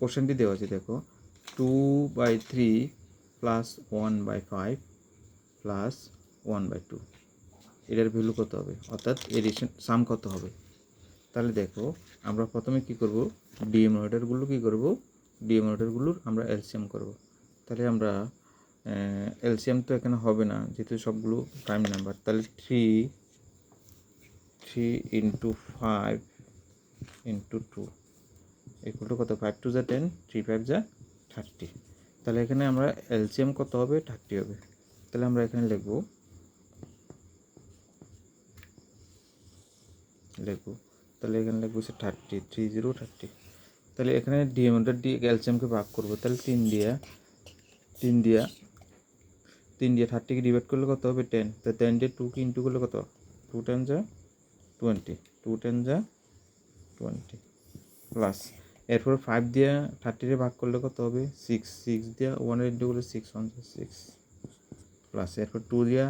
কোশ্চেনটি দেওয়া আছে, দেখো 2/3 প্লাস 1/5 প্লাস 1/2, এটার ভ্যালু কত হবে, অর্থাৎ এডিশন সাম কত হবে। তাহলে দেখো আমরা প্রথমে কি করব, ডিএমনোটারগুলোর আমরা এলসিএম করব। তাহলে আমরা এলসিএম তো এখানে হবে না যেহেতু সবগুলো প্রাইম নাম্বার, তাহলে 3 × 5 × 2 ইকুয়াল টু কত, 5 2 যা 10, 3 5 যা 30। তাহলে এখানে আমরা এলসিএম কত হবে, 30 হবে। তাহলে আমরা এখানে লিখব তাহলে এখানে লিখবো 30, 30 30। তাহলে এখানে ডিএমটার দিয়ে এলসিএমকে ভাগ করবো, তাহলে 3 দিয়ে 30কে ডিভাইড করলে কত হবে, 10। তো 10 দিয়ে 2কে ইন্টু করলে কত, 2 10 যা 20, 2 10 যা 20 প্লাস এরপর 5 দিয়ে 30 ভাগ করলে কত হবে, 6, 6 দিয়ে 1 ইন্টু করলে 6 1 6 প্লাস এরপর 2 দিয়ে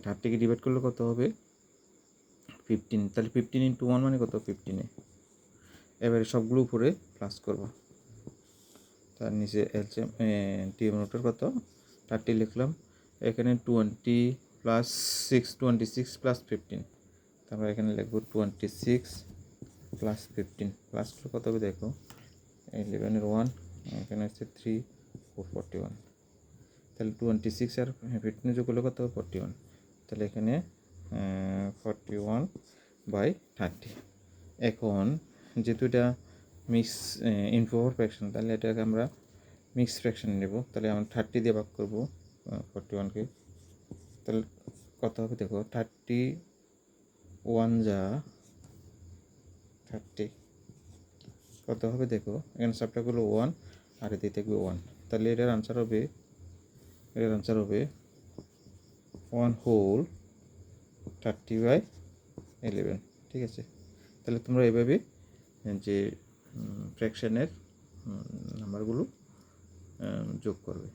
30কে ডিভাইড করলে কত হবে, 15। তাহলে 15 × 1 মানে কত, 15। এবারে সবগুলো উপরে প্লাস করব, তার নিচে এলসিএম ডিএমনোটার কত 30 লিখলাম। এখানে 20 প্লাস 6 26 প্লাস 15, তারপর এখানে লিখব 26 প্লাস 15 প্লাস কত হবে, দেখো 11 এর 1, এখানে হচ্ছে 3 4 41। তাহলে 26 আর 15 যোগ করলে কত হবে, 41। তাহলে এখানে 41/30। এখন যেহেতু এটা মিক্স ইনফ্লোর ফ্র্যাকশন, তাহলে এটাকে আমরা মিক্স ফ্র্যাকশন নেব। তাহলে আমরা 30 দিয়ে ভাগ করবো 41কে। তাহলে কত হবে, দেখো 31 যা 30 কত হবে, দেখো এখানে সবটাগুলো 1 আর এতে থাকবে 1। তাহলে এটার আনসার হবে 1 হোল 30/11। ঠিক আছে, তাহলে তোমরা এভাবে যে ফ্র্যাকশনের নাম্বারগুলো যোগ করবে।